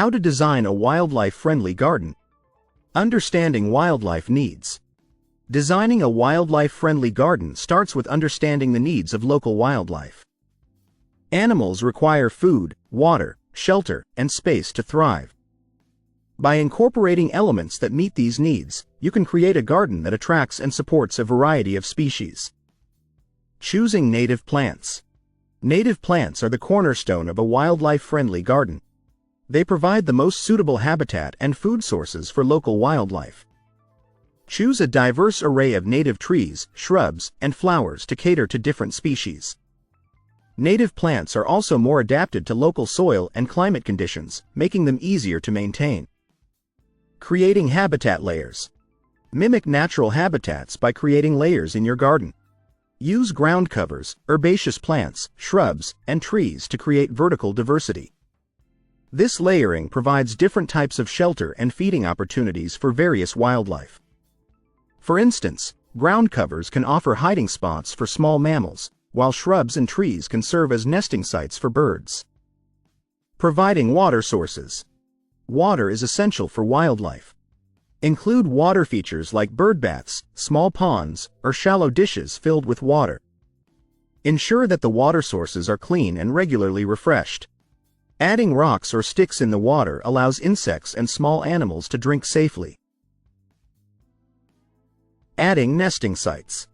How to design a wildlife-friendly garden. Understanding wildlife needs. Designing a wildlife-friendly garden starts with understanding the needs of local wildlife. Animals require food, water, shelter, and space to thrive. By incorporating elements that meet these needs, you can create a garden that attracts and supports a variety of species. Choosing native plants. Native plants are the cornerstone of a wildlife-friendly garden. They provide the most suitable habitat and food sources for local wildlife. Choose a diverse array of native trees, shrubs, and flowers to cater to different species. Native plants are also more adapted to local soil and climate conditions, making them easier to maintain. Creating habitat layers. Mimic natural habitats by creating layers in your garden. Use ground covers, herbaceous plants, shrubs, and trees to create vertical diversity. This layering provides different types of shelter and feeding opportunities for various wildlife. For instance, ground covers can offer hiding spots for small mammals, while shrubs and trees can serve as nesting sites for birds. Providing water sources. Water is essential for wildlife. Include water features like bird baths, small ponds, or shallow dishes filled with water. Ensure that the water sources are clean and regularly refreshed. Adding rocks or sticks in the water allows insects and small animals to drink safely. Adding nesting sites.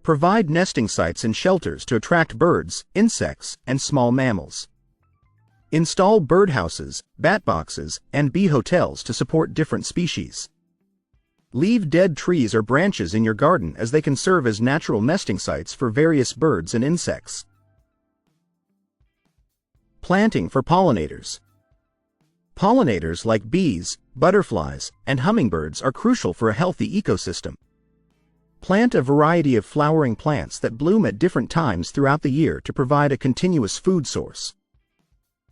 Provide nesting sites and shelters to attract birds, insects, and small mammals. Install birdhouses, bat boxes, and bee hotels to support different species. Leave dead trees or branches in your garden as they can serve as natural nesting sites for various birds and insects. Planting for pollinators. Pollinators like bees, butterflies, and hummingbirds are crucial for a healthy ecosystem. Plant a variety of flowering plants that bloom at different times throughout the year to provide a continuous food source.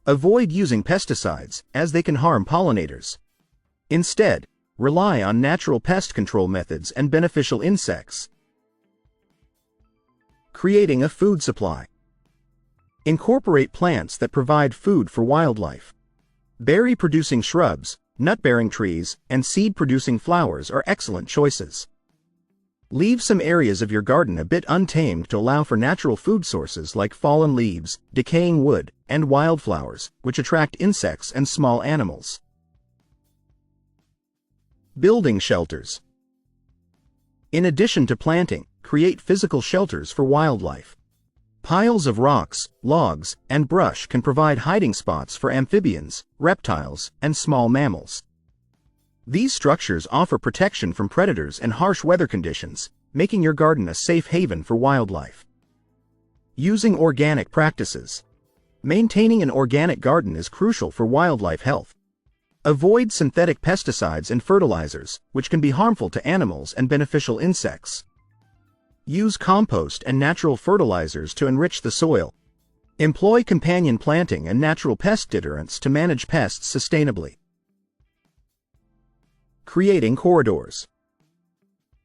Avoid using pesticides, as they can harm pollinators. Instead, rely on natural pest control methods and beneficial insects. Creating a food supply. Incorporate plants that provide food for wildlife. Berry-producing shrubs, nut-bearing trees, and seed-producing flowers are excellent choices. Leave some areas of your garden a bit untamed to allow for natural food sources like fallen leaves, decaying wood, and wildflowers, which attract insects and small animals. Building shelters. In addition to planting, create physical shelters for wildlife. Piles of rocks, logs, and brush can provide hiding spots for amphibians, reptiles, and small mammals. These structures offer protection from predators and harsh weather conditions, making your garden a safe haven for wildlife. Using organic practices. Maintaining an organic garden is crucial for wildlife health. Avoid synthetic pesticides and fertilizers, which can be harmful to animals and beneficial insects. Use compost and natural fertilizers to enrich the soil. Employ companion planting and natural pest deterrents to manage pests sustainably. Creating corridors.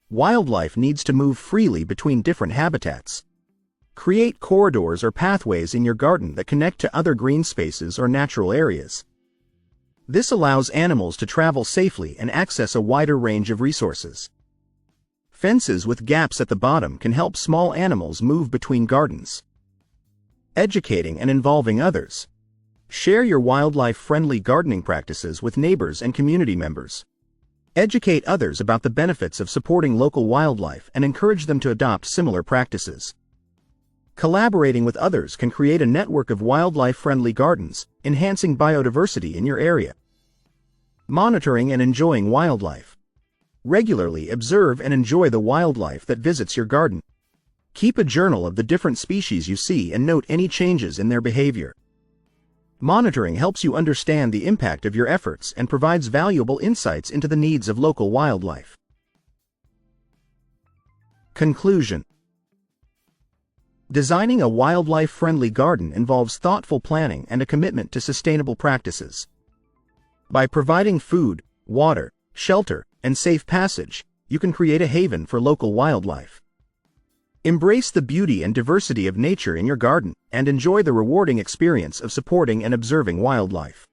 Wildlife needs to move freely between different habitats. Create corridors or pathways in your garden that connect to other green spaces or natural areas. This allows animals to travel safely and access a wider range of resources. Fences with gaps at the bottom can help small animals move between gardens. Educating and involving others. Share your wildlife-friendly gardening practices with neighbors and community members. Educate others about the benefits of supporting local wildlife and encourage them to adopt similar practices. Collaborating with others can create a network of wildlife-friendly gardens, enhancing biodiversity in your area. Monitoring and enjoying wildlife. Regularly observe and enjoy the wildlife that visits your garden. Keep a journal of the different species you see and note any changes in their behavior. Monitoring helps you understand the impact of your efforts and provides valuable insights into the needs of local wildlife. Conclusion. Designing a wildlife-friendly garden involves thoughtful planning and a commitment to sustainable practices. By providing food, water, shelter, and safe passage, you can create a haven for local wildlife. Embrace the beauty and diversity of nature in your garden and enjoy the rewarding experience of supporting and observing wildlife.